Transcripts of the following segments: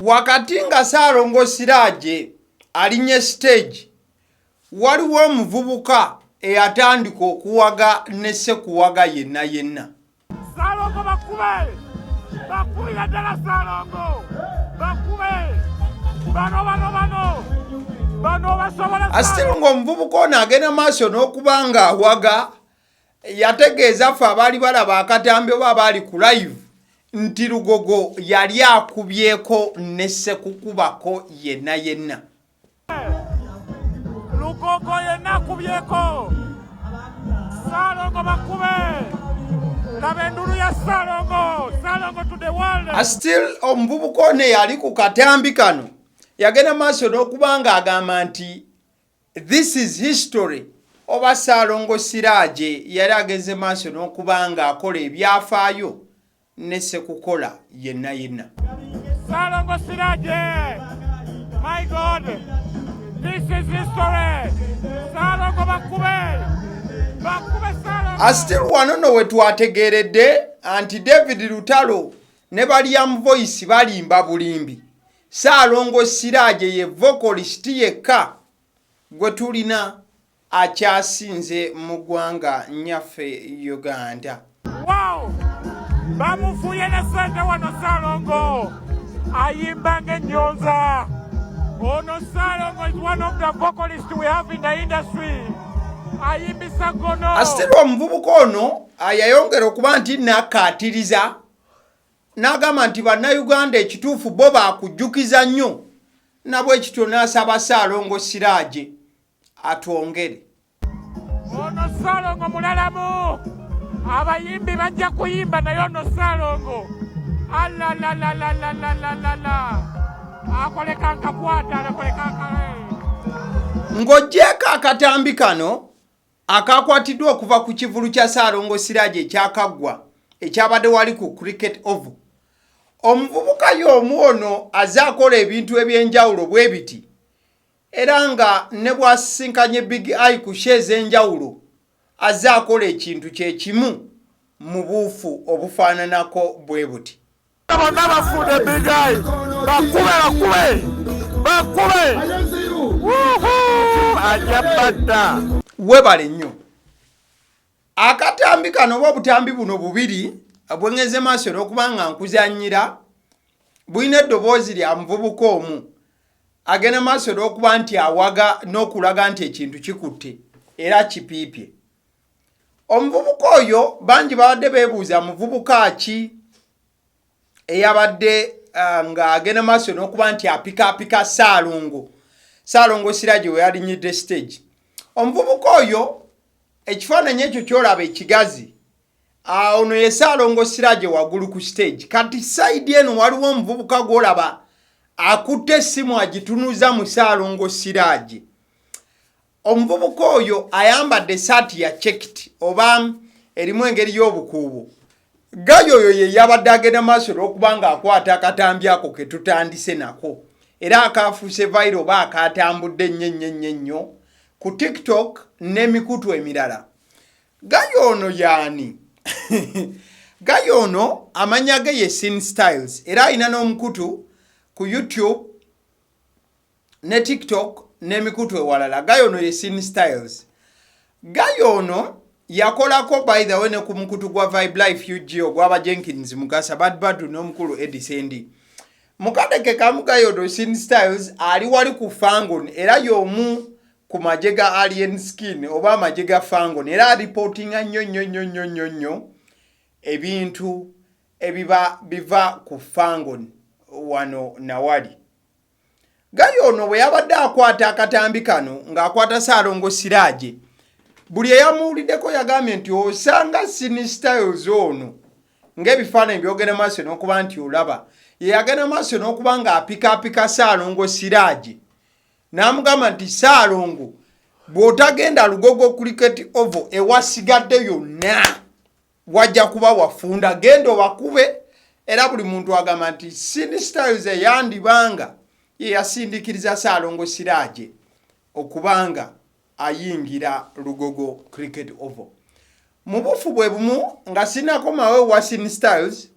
Wakati nga Ssaalongo Siraje alinye stage, waliwo omuvubuka eyatandika okuwaga ne Ssekuwaga yenna yenna. Ssaalongo bakubira ddala Ssaalongo bakube bano basobola. Asitiru ng'omuvubuka ono agenda maaso n'okuba nga awaga, yategeeza ffe abaali balaba akatambi oba abaali ku live nti Lugogo yali akubyeko ne Ssekukubako yenna yenna. Lugogo yenna akubyeko. Ssaalongo bakube. Kabendulu ya Ssaalongo to the world. Still omuvubuka ono yali ku katambi kano yagenda maaso n'okuba nga agamba nti this is history. Oba Ssaalongo Siraje yali agenze maaso n'okuba nga akola ebyafaayo ne Ssekukola yenna yenna. Ssaalongo Siraje, my God, this is history. Ssaalongo bakube Ssaalongo. Asitiru wano no we twategeeredde anti David Lutalo ne Baliam Voice balimba bulimbi. Ssaalongo Siraje ye vocalist yekka gwe tulina akyasinze mu ggwanga nnyaffe Uganda. Wow! Bamufuye ne ssente wano Ssaalongo ayimba ng'ennyonza. Ono Ssaalongo is one of the vocalists we have in the industry. Ayimbisa gono. Asitiru omuvubuka ono yayongera okuba nti nakkaatiriza n'agamba nti bannayuganda ekituufu bo baakujjukiza nnyo nabwe ekityo n'asaba Ssaalongo Siraje atwongere. Ono Ssaalongo mulalamu. Abayimbi bajja kuyimba naye ono Ssaalongo. Akoleka nkakwata akoleka nkale. Ng'oggyeko akatambi kano akakwatiddwa okuva ku kivulu kya Ssaalongo Siraje ekyakaggwa ekyabadde wali ku Cricket Oval. Omuvubuka y'omu ono azze akola ebintu eby'enjawulo bwe biti era nga ne bw'asisinkanye Big Eye ku show ez'enjawulo azze akola ekintu kye kimu mu buufu obufaananako bwe buti. Bonna bafunde Big Eye bakube ajabadda webale nnyo. Akatambi kano oba obutambi buno bubiri bwengeze maaso n'okuba nga nkuzannyira bulina eddoboozi lya muvubuka omu agenda maaso n'okuba nti awaga n'okulaga nti ekintu kikutte era kipiipye. Omuvubuka oyo bangi babadde beebuuza muvubuka ki eyabadde nga agenda maaso n'okuba nti apikaapika Ssaalongo Siraje we yalinyidde stage. Omuvubuka oyo ekifaananyi ekyo kyolaba ekigazi ono ye Ssaalongo Siraje waggulu ku stage. Kati side eno waliwo omuvubuka gw'olaba akutte essimu agitunuza mu Ssaalongo Siraje. Omuvubuka oyo ayambadde essaati ya checked oba erimu engeri y'obukuubo. Gayo oyo ye yabadde agenda maaso n'okuba nga akwata akatambi ako ke tutandise nako era akafuuse viral oba akatambudde nnyo ku TikTok n'emikutu emirala. Gayo ono yaani? Gayo ono amanya ge ye Sin Styles era alina n'omukutu ku YouTube ne TikTok n'emikutu ewalala. Gayo ono ye Sin Styles. Gayo ono yakolako by the way ne ku mukutu gwa Vibe Life UGO gwaba Jenkins Mugasa Badbadu n'omukulu Eddie Sendi. Mukadeke kamu Gayo ono Sin Styles ali wali ku Fangon era y'omu ku magye ga Alien Skin oba amagye ga Fangon era reportinga nnyo ebintu ebiba biva ku Fangon wano nawali. Gayo ono bwe yabadde akwata akatambi kano ng'akwata Ssaalongo Siraje, buli eyamuwuliddeko yagambye nti osanga Sin Styles ono ng'ebifaananyi byogenda maaso n'okuba nti olaba yeyagenda maaso n'okuba ng'apikaapika Ssaalongo Siraje n'amugamba nti Ssaalongo bw'otagenda Lugogo Cricket Oval ewasigadde yonna wajja kuba wafunda, genda obakube. Era buli muntu agamba nti Sin Styles yandibanga ye yasindikiriza Ssaalongo Siraje okubanga ayingira Lugogo Cricket Oval. Mubufu bwe bumu nga sinakomawe Wasini Styles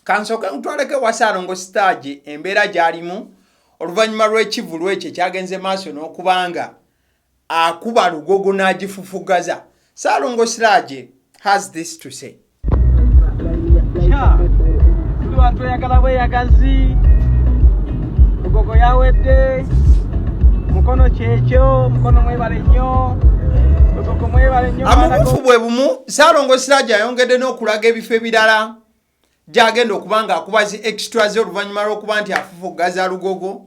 kansoke ntwaleke wa Ssalongo Stage embeera gyalimu oluvannyuma lw'ekivulu ekyo kyagenze maaso n'okubanga akuba Lugogo n'agifufugaza. Ssalongo Stage has this to say. Abantu yagala bweyagazi Lugogo yawedde mukono kyekyo mukono mwebale nnyo Lugogo mwebale nnyo. Amubufu bwe bumu Ssalongo Stage ayongedde n'okulaga ebifo ebirala gyagenda okubanga akubazi extras oluvannyuma lw'okuba nti afufugaza Lugogo.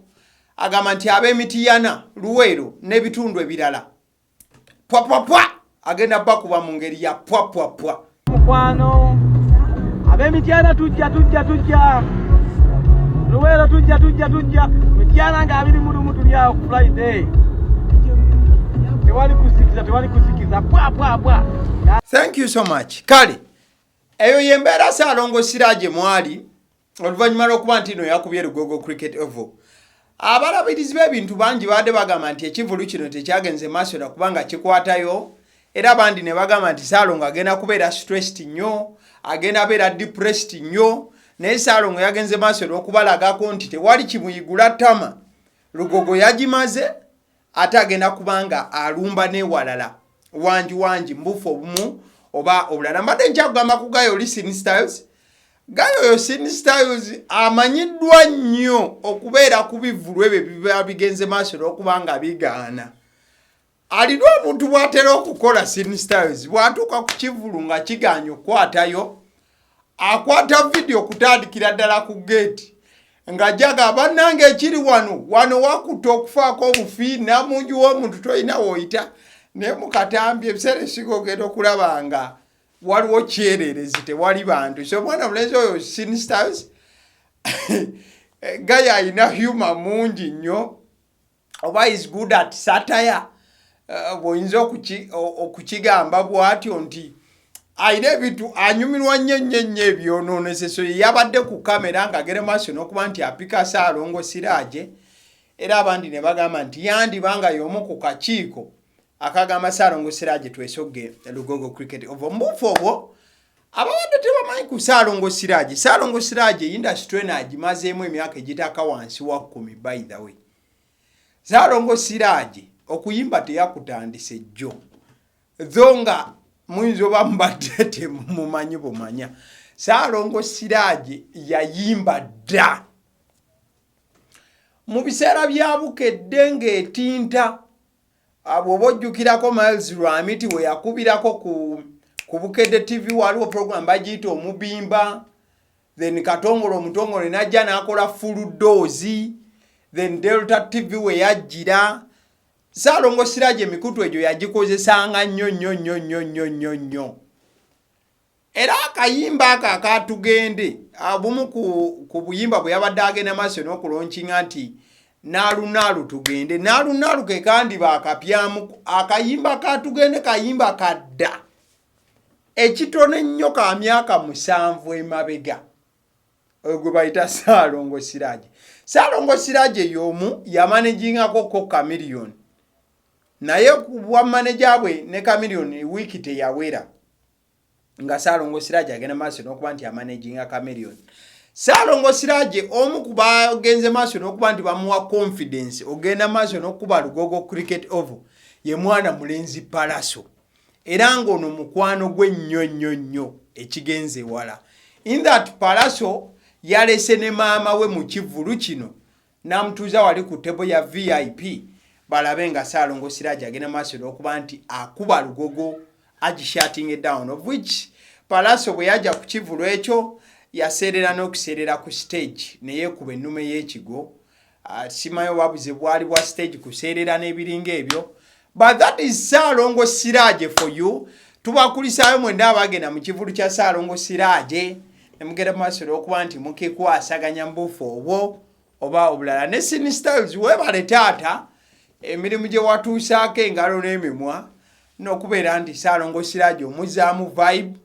Agamba nti ab'Emityana Luweero n'ebitundu ebirala pwa agenda bakuba mu ngeri ya pwa. Mukwano ab'Emityana tujja Luweero tujja Mityana nga 21 tuli awo ku Friday tewali kusikiza pwa. Thank you so much. Kale eyo yembeera Ssalongo Stage mwali oluvannyuma lw'okuba nti no yakubye Lugogo Cricket Oval. Abalabirizi b'ebintu bangi baadde bagamba nti ekivulu kino tekyagenze maaso na kubanga kikwatayo, era abandi ne bagamba nti Ssalongo agenda kubeera stressed nnyo, agenda beera depressed nnyo, naye Ssalongo yagenze maaso n'okubalagako nti tewali kimuyigula ttama. Lugogo yagimaze ate agenda kubanga alumba n'ewalala wanji mbufu obumu oba obulala. Mbadde nkyagamba ku Gayo Wasini Styles. Gayo Wasini Styles amanyiddwa nnyo okubeera ku bivulu ebyo biba bigenze maaso n'okubanga bigaana. Alina omuntu bw'atera okukola Wasini Styles bw'atuuka ku kivulu nga kigaanye okukwatayo, akwata video kutandikira ddala ku gate nga jaga bannange ekiri wano wakutta okufaako obufi namunju w'omuntu toyina woyita ne mukatambye ebiseera ebisinga ogenda okulaba nga waliwo kyererezi tewali bantu. So mwana mulenzi oyo Wasini Styles Gayo ayina humor mungi nnyo, oba is good at satire. Bw'oyinza okukigamba bw'atyo nti ayina ebintu anyumirwa nnyo ebyonooneseso. Yabadde ku kamera ng'agenda maaso n'okuba nti apika Ssalongo Stage, era abandi ne bagamba nti yandibanga y'omu ku kakiiko akagamba Ssalongo Stage twesogge Lugogo Cricket Oval. Mbufu obwo ababadde tebamanyi ku Ssalongo Stage. Ssalongo Stage industry eno agimazeemu emyaka egitaka wansi wa 10 by the way. Ssalongo Stage okuyimba teyakutandise jjo, tho nga muyinza oba mubadde temumanyi bumanya. Ssalongo Stage yayimba dda mu biseera bya bukedde ng'etinta. Bw'oba ojjukirako Miles Lwamiti we yakubirako ku Bukedde TV waliwo program bagiyita Omubimba, then Katongole Omutongole n'ajja n'akola full dose, then Delta TV we yajjira. Ssalongo Stage emikutu egyo yagikozesanga nnyo. Era akayimba akatugende abumu ku buyimba bwe yabadde agenda maaso n'okulonkinga nti Naalu tugende. Naalu ke kandi bakapyamu akayimba katugende kayimba kadda ekitone nnyo ka myaka 7 emabega gwe bayita Ssalongo Stage. Ssalongo Stage y'omu yamanagingako ko Chameleone, naye ku bwa manager bwe ne Chameleone wiiki teyawera nga Ssalongo Stage agenda maaso n'okuba nti amanaginga Chameleone. Ssalongo Stage omu ku bagenze maaso n'okuba nti bamuwa confidence ogenda maaso n'okuba Lugogo Cricket Oval ye mwana mulenzi Palaso, era ng'ono mukwano gwe nnyo ekigenze wala. In that Palaso yalese ne maama we mu kivulu kino n'amutuuza wali ku table ya VIP balabe nga Ssalongo Stage agenda maaso n'okuba nti akuba Lugogo agishating down, of which Palaso bwe yajja ku kivulu ekyo yaseerera n'okuseerera ku stage ne yeekuba ennume y'ekigo. Simayo babuze bwali bwa stage kuseerera n'ebiringa ebyo, but that is Ssalongo Stage for you. Tubakulisaayo mwenda abagenda mu kivulu kya Ssalongo Stage ne mugenda maaso n'okuba nti mukekwasaganya mbufu obwo oba obulala. Ne Wasini Styles weebale taata emirimu gye watuusaako engalo n'emimwa n'okubeera nti Ssalongo Stage omuzaamu vibe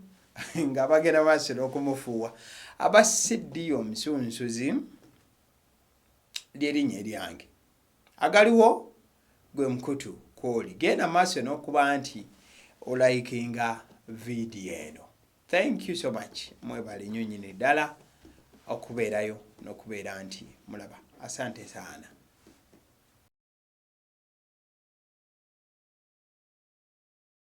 nga bagenda maaso n'okumufuuwa. Abasiddiyo omusunsuzi ly'erinnya eryange agaliwo gwe mukutu kwoli genda maaso n'okuba nti olikinga vidiyo eno. Thank you so much. Mwebale nnyo nnyini ddala okubeerayo n'okubeera nti mulaba. Asante sana.